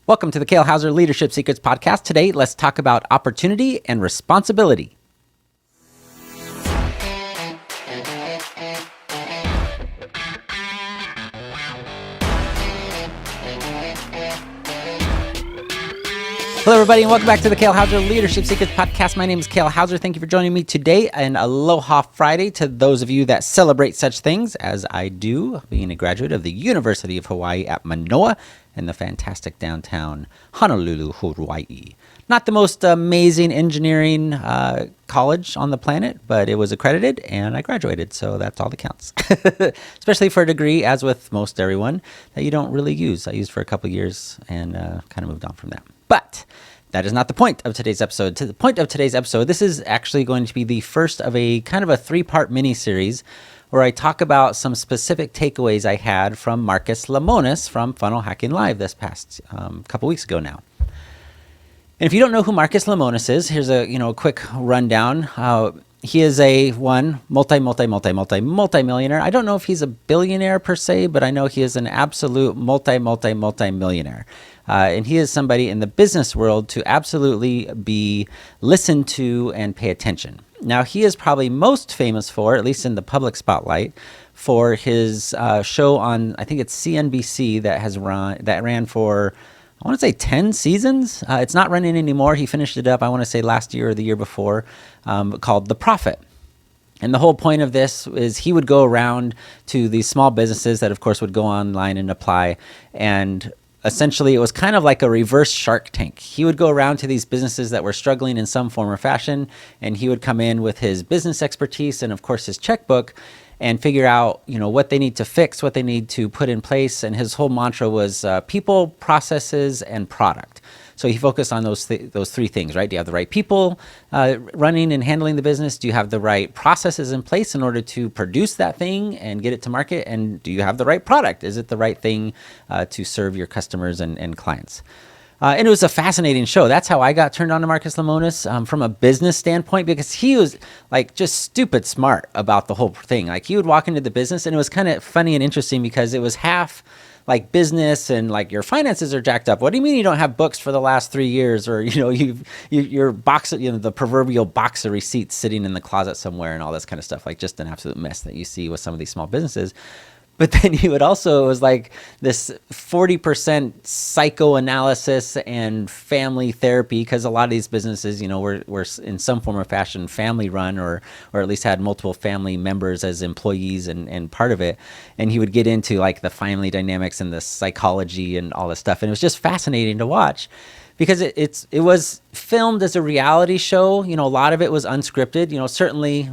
Welcome to the Kale Houser Leadership Secrets podcast. Today, let's talk about opportunity and responsibility. Hello, everybody, and welcome back to the Kale Houser Leadership Secrets podcast. My name is Kale Houser. Thank you for joining me today, and Aloha Friday to those of you that celebrate such things as I do, being a graduate of the University of Hawaii at Manoa in the fantastic downtown Honolulu, Hawaii. Not the most amazing engineering college on the planet, but it was accredited, and I graduated, so that's all that counts. Especially for a degree, as with most everyone, that you don't really use. I used for a couple years and kind of moved on from that. But that is not the point of today's episode. To the point of today's episode, this is actually going to be the first of a kind of a three-part mini-series where I talk about some specific takeaways I had from Marcus Lemonis from Funnel Hacking Live this past couple weeks ago now. And if you don't know who Marcus Lemonis is, here's a quick rundown. He is a multi-millionaire. I don't know if he's a billionaire per se, but I know he is an absolute multi-millionaire. And he is somebody in the business world to absolutely be listened to and pay attention. Now, he is probably most famous for, at least in the public spotlight, for his show on, I think it's CNBC that ran for, I want to say 10 seasons. It's not running anymore. He finished it up, I want to say last year or the year before, called The Prophet. And the whole point of this is he would go around to these small businesses that, of course, would go online and apply. And essentially, it was kind of like a reverse Shark Tank. He would go around to these businesses that were struggling in some form or fashion, and he would come in with his business expertise and, of course, his checkbook and figure out, what they need to fix, what they need to put in place. And his whole mantra was people, processes, and product. So he focused on those three things, right? Do you have the right people running and handling the business? Do you have the right processes in place in order to produce that thing and get it to market? And do you have the right product? Is it the right thing to serve your customers and clients? And it was a fascinating show. That's how I got turned on to Marcus Lemonis from a business standpoint, because he was like just stupid smart about the whole thing. Like he would walk into the business, and it was kind of funny and interesting because it was half like business and like your finances are jacked up. What do you mean you don't have books for the last 3 years? Or, your box, the proverbial box of receipts sitting in the closet somewhere and all this kind of stuff, like just an absolute mess that you see with some of these small businesses. But then he would also, it was like this 40% psychoanalysis and family therapy, because a lot of these businesses, were in some form or fashion family run, or at least had multiple family members as employees and part of it. And he would get into like the family dynamics and the psychology and all this stuff. And it was just fascinating to watch, because it was filmed as a reality show. A lot of it was unscripted. Certainly,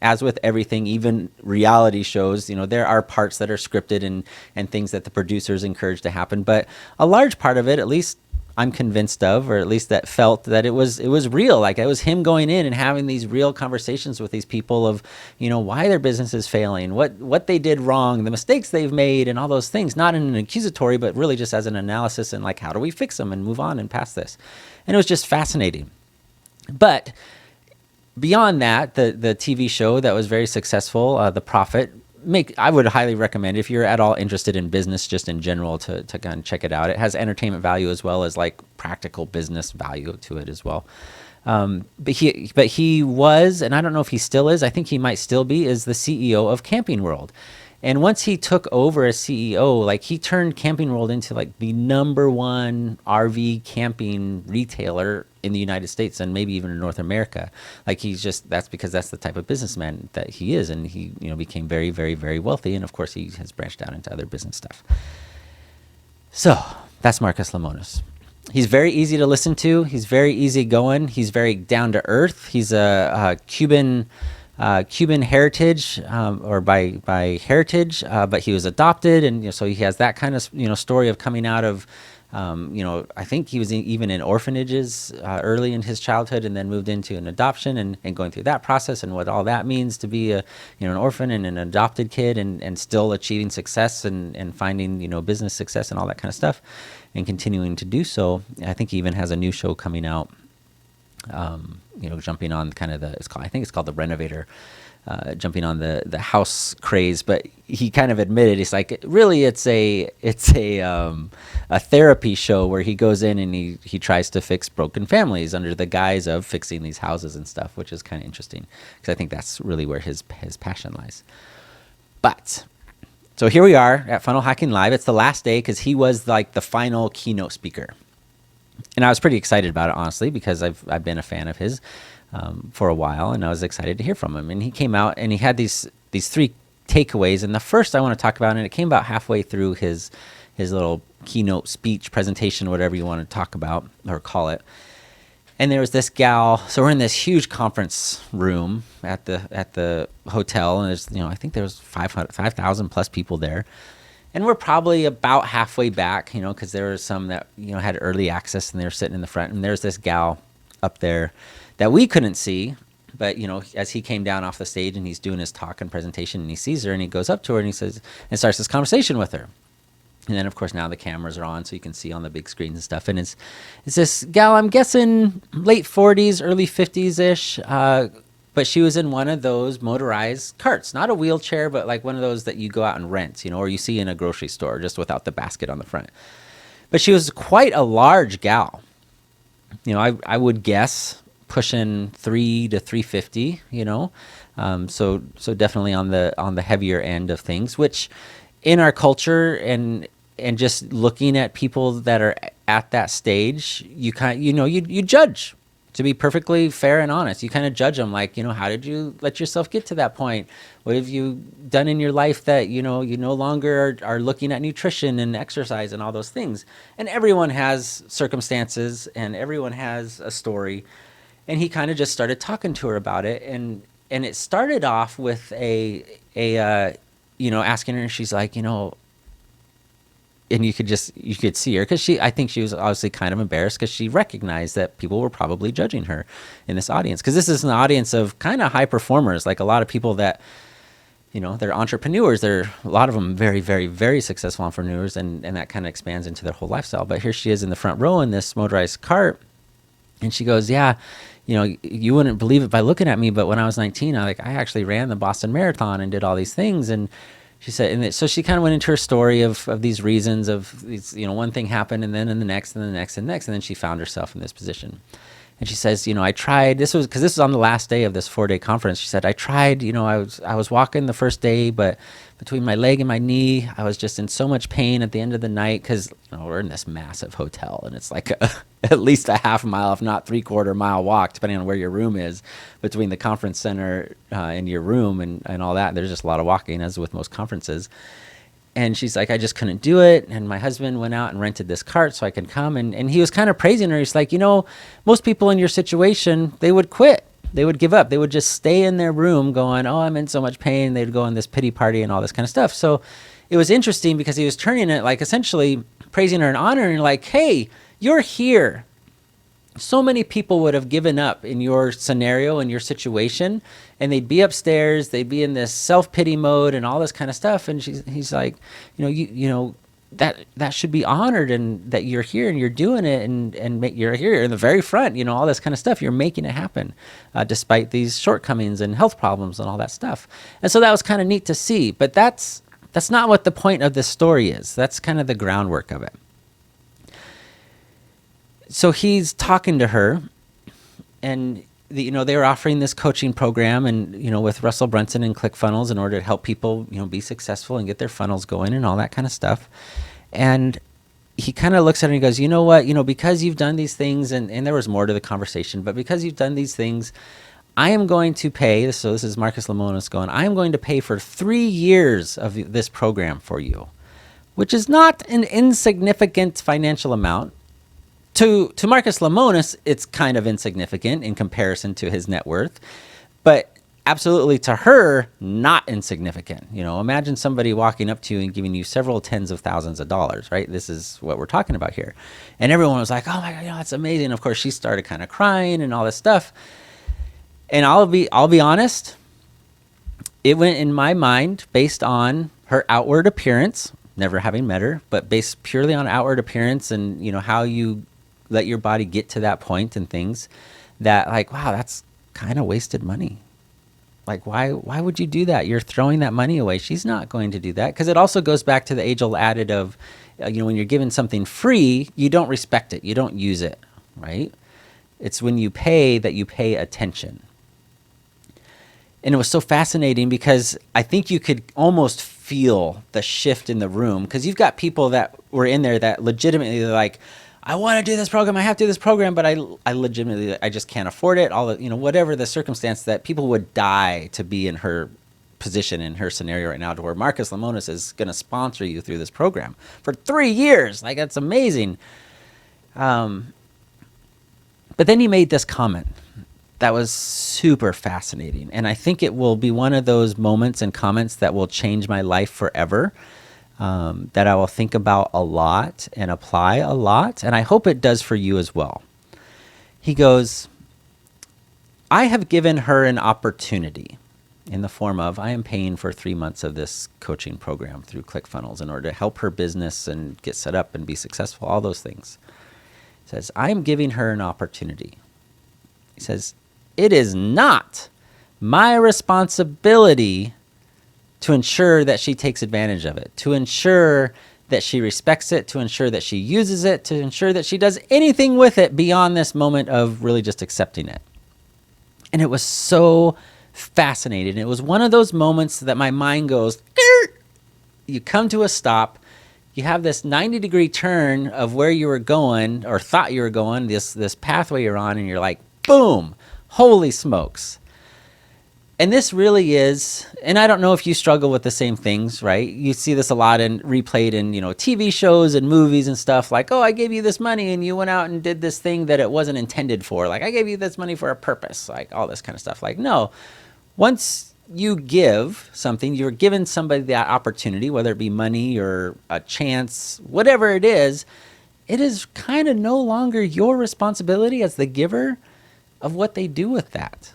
as with everything, even reality shows, there are parts that are scripted and things that the producers encourage to happen. But a large part of it, at least I'm convinced of, or at least that felt that it was real. Like it was him going in and having these real conversations with these people of, why their business is failing, what they did wrong, the mistakes they've made, and all those things, not in an accusatory, but really just as an analysis and like, how do we fix them and move on and past this? And it was just fascinating. But beyond that, the TV show that was very successful, The Prophet, I would highly recommend, if you're at all interested in business just in general, to kind of check it out. It has entertainment value as well as like practical business value to it as well. But he was, and I don't know if he still is, I think he might still be, is the CEO of Camping World. And once he took over as CEO, like he turned Camping World into like the number one RV camping retailer in the United States and maybe even in North America. Like that's because that's the type of businessman that he is. And he, became very, very, very wealthy. And of course he has branched out into other business stuff. So that's Marcus Lemonis. He's very easy to listen to. He's very easygoing. He's very down to earth. He's a Cuban heritage, or by heritage, but he was adopted, and so he has that kind of story of coming out of, I think he was even in orphanages early in his childhood, and then moved into an adoption and going through that process and what all that means to be an orphan and an adopted kid, and still achieving success and finding business success and all that kind of stuff, and continuing to do so. I think he even has a new show coming out jumping on kind of I think it's called the Renovator, jumping on the house craze. But he kind of admitted, he's like, really, it's a therapy show where he goes in and he tries to fix broken families under the guise of fixing these houses and stuff, which is kind of interesting because I think that's really where his passion lies. But so here we are at Funnel Hacking Live. It's the last day because he was like the final keynote speaker. And I was pretty excited about it, honestly, because I've been a fan of his for a while, and I was excited to hear from him. And he came out and he had these three takeaways. And the first I want to talk about, and it came about halfway through his little keynote speech presentation, whatever you want to talk about or call it. And there was this gal. So we're in this huge conference room at the hotel, and there's I think there was 5,000 plus people there. And we're probably about halfway back, because there were some that, had early access and they were sitting in the front. And there's this gal up there that we couldn't see. But, as he came down off the stage and he's doing his talk and presentation and he sees her and he goes up to her and he says, and starts this conversation with her. And then, of course, now the cameras are on so you can see on the big screens and stuff. And it's this gal, I'm guessing late 40s, early 50s-ish. But she was in one of those motorized carts, not a wheelchair, but like one of those that you go out and rent, or you see in a grocery store, just without the basket on the front. But she was quite a large gal. I would guess pushing 3 to 350, so definitely on the heavier end of things, which in our culture and just looking at people that are at that stage, you you judge. To be perfectly fair and honest, you kind of judge them like, how did you let yourself get to that point? What have you done in your life that, you no longer are looking at nutrition and exercise and all those things? And everyone has circumstances and everyone has a story. And he kind of just started talking to her about it. And it started off with asking her, and she's like, and you could see her because I think she was obviously kind of embarrassed because she recognized that people were probably judging her in this audience. Because this is an audience of kind of high performers, like a lot of people that, they're entrepreneurs. They're a lot of them very, very, very successful entrepreneurs, and that kind of expands into their whole lifestyle. But here she is in the front row in this motorized cart, and she goes, yeah, you wouldn't believe it by looking at me, but when I was 19, I actually ran the Boston Marathon and did all these things. And she said, and so she kind of went into her story of these reasons of these, one thing happened and then the next and the next and the next. And then she found herself in this position. And she says, I tried, this was on the last day of this 4-day conference. She said, I tried, I was walking the first day, but between my leg and my knee, I was just in so much pain at the end of the night. Cause we're in this massive hotel and it's like at least a half mile, if not 3/4 mile walk, depending on where your room is, between the conference center and your room and all that. There's just a lot of walking, as with most conferences. And she's like, I just couldn't do it. And my husband went out and rented this cart so I could come. And he was kind of praising her. He's like, most people in your situation, they would quit. They would give up. They would just stay in their room going, oh, I'm in so much pain. They'd go on this pity party and all this kind of stuff. So it was interesting because he was turning it like essentially praising her and honoring her, like, hey, you're here. So many people would have given up in your scenario, in your situation, and they'd be upstairs, they'd be in this self-pity mode and all this kind of stuff. And he's like, that should be honored, and that you're here and you're doing it, and you're here in the very front, all this kind of stuff. You're making it happen, despite these shortcomings and health problems and all that stuff. And so that was kind of neat to see. But that's not what the point of this story is. That's kind of the groundwork of it. So he's talking to her, and they were offering this coaching program, and with Russell Brunson and ClickFunnels in order to help people be successful and get their funnels going and all that kind of stuff. And he kind of looks at her and he goes, you know what, because you've done these things, and there was more to the conversation, but because you've done these things, I am going to pay. So this is Marcus Lemonis going, I am going to pay for 3 years of this program for you, which is not an insignificant financial amount. To Marcus Lemonis, it's kind of insignificant in comparison to his net worth, but absolutely to her, not insignificant. Imagine somebody walking up to you and giving you several tens of thousands of dollars, right? This is what we're talking about here. And everyone was like, oh my God, that's amazing. Of course, she started kind of crying and all this stuff. And I'll be honest, it went in my mind based on her outward appearance, never having met her, but based purely on outward appearance and, how you let your body get to that point and things, that like, wow, that's kind of wasted money. Like, why would you do that? You're throwing that money away. She's not going to do that. Because it also goes back to the age-old adage of, when you're given something free, you don't respect it. You don't use it, right? It's when you pay that you pay attention. And it was so fascinating because I think you could almost feel the shift in the room, because you've got people that were in there that legitimately like, I want to do this program. I have to do this program, but I legitimately, I just can't afford it. All the, whatever the circumstance, that people would die to be in her position, in her scenario right now, to where Marcus Lemonis is going to sponsor you through this program for 3 years. Like, that's amazing. But then he made this comment that was super fascinating. And I think it will be one of those moments and comments that will change my life forever. That I will think about a lot and apply a lot. And I hope it does for you as well. He goes, I have given her an opportunity in the form of, I am paying for 3 months of this coaching program through ClickFunnels in order to help her business and get set up and be successful, all those things. He says, I am giving her an opportunity. He says, it is not my responsibility to ensure that she takes advantage of it, to ensure that she respects it, to ensure that she uses it, to ensure that she does anything with it beyond this moment of really just accepting it. And it was so fascinating. It was one of those moments that my mind goes, Gert! You come to a stop, you have this 90-degree turn of where you were going or thought you were going, this pathway you're on, and you're like, boom, holy smokes. And this really is, and I don't know if you struggle with the same things, right? You see this a lot and replayed in, TV shows and movies and stuff, like, oh, I gave you this money and you went out and did this thing that it wasn't intended for. Like, I gave you this money for a purpose, like all this kind of stuff. Like, no, once you give something, you're giving somebody that opportunity, whether it be money or a chance, whatever it is kind of no longer your responsibility as the giver of what they do with that.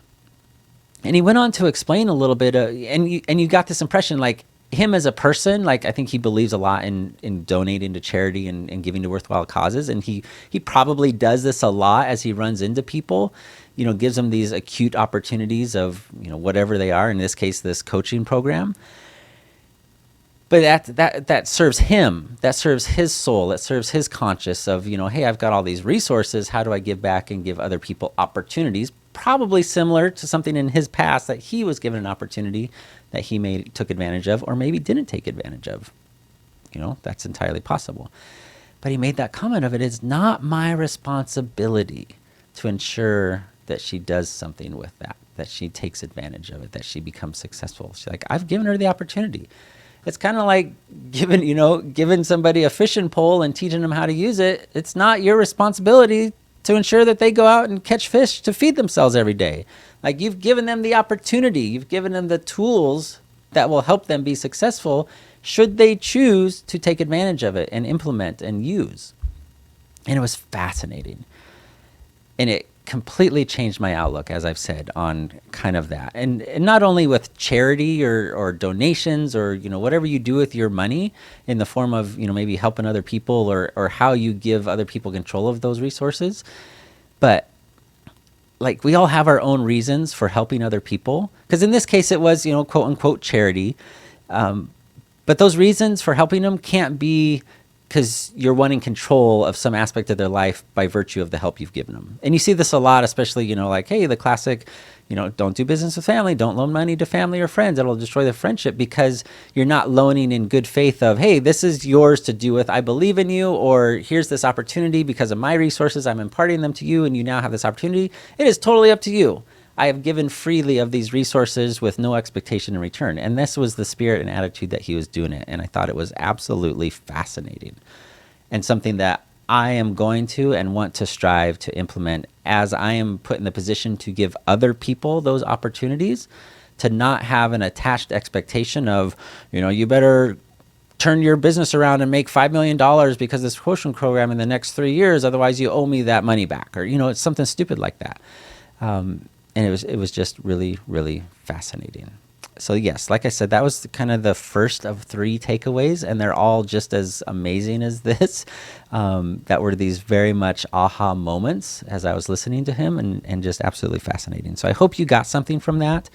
And he went on to explain a little bit, and you got this impression, like him as a person, like I think he believes a lot in donating to charity and giving to worthwhile causes. And he probably does this a lot as he runs into people, gives them these acute opportunities of, whatever they are, in this case, this coaching program. But that serves him, that serves his soul, that serves his conscience of, hey, I've got all these resources. How do I give back and give other people opportunities? Probably similar to something in his past that he was given an opportunity that he took advantage of, or maybe didn't take advantage of. That's entirely possible. But he made that comment of, it is not my responsibility to ensure that she does something with that she takes advantage of it, that she becomes successful. She's like, I've given her the opportunity. It's kind of like giving somebody a fishing pole and teaching them how to use it. It's not your responsibility to ensure that they go out and catch fish to feed themselves every day. Like, you've given them the opportunity. You've given them the tools that will help them be successful should they choose to take advantage of it and implement and use. And it was fascinating. And it completely changed my outlook, as I've said, on kind of that. And not only with charity or donations or, whatever you do with your money in the form of, maybe helping other people or how you give other people control of those resources. But like, we all have our own reasons for helping other people. Because in this case, it was, quote unquote charity. But those reasons for helping them can't be because you're wanting control of some aspect of their life by virtue of the help you've given them. And you see this a lot, especially, like, hey, the classic, don't do business with family, don't loan money to family or friends. It'll destroy the friendship, because you're not loaning in good faith of, hey, this is yours to do with, I believe in you, or here's this opportunity because of my resources, I'm imparting them to you, and you now have this opportunity. It is totally up to you. I have given freely of these resources with no expectation in return. And this was the spirit and attitude that he was doing it. And I thought it was absolutely fascinating and something that I am going to and want to strive to implement as I am put in the position to give other people those opportunities, to not have an attached expectation of, you better turn your business around and make $5 million because this coaching program in the next 3 years, otherwise you owe me that money back, or, it's something stupid like that. And it was just really, really fascinating. So yes, like I said, that was kind of the first of 3 takeaways, and they're all just as amazing as this. That were these very much aha moments as I was listening to him, and just absolutely fascinating. So I hope you got something from that.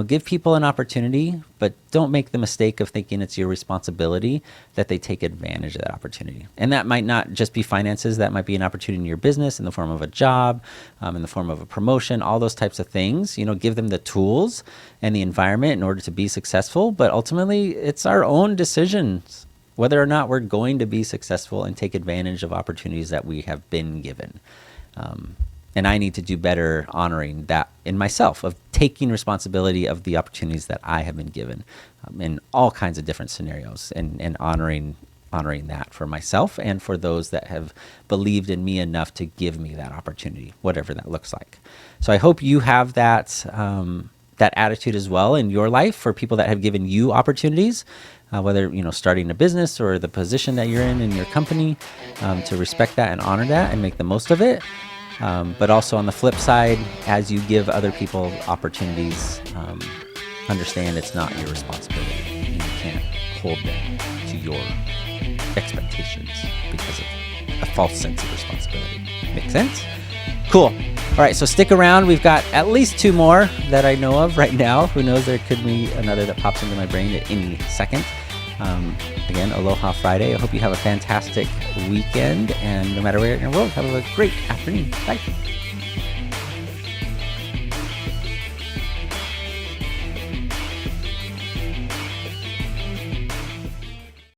Give people an opportunity, but don't make the mistake of thinking it's your responsibility that they take advantage of that opportunity. And that might not just be finances. That might be an opportunity in your business in the form of a job, in the form of a promotion, all those types of things. Give them the tools and the environment in order to be successful. But ultimately, it's our own decisions whether or not we're going to be successful and take advantage of opportunities that we have been given. And I need to do better honoring that in myself, of taking responsibility of the opportunities that I have been given in all kinds of different scenarios, and honoring that for myself and for those that have believed in me enough to give me that opportunity, whatever that looks like. So I hope you have that attitude as well in your life for people that have given you opportunities, whether starting a business or the position that you're in your company, to respect that and honor that and make the most of it. But also on the flip side, as you give other people opportunities, understand it's not your responsibility. You can't hold them to your expectations because of a false sense of responsibility. Make sense? Cool. All right, so stick around. We've got at least 2 more that I know of right now. Who knows, there could be another that pops into my brain at any second. Again, Aloha Friday. I hope you have a fantastic weekend, and no matter where in your world, have a great afternoon. Bye.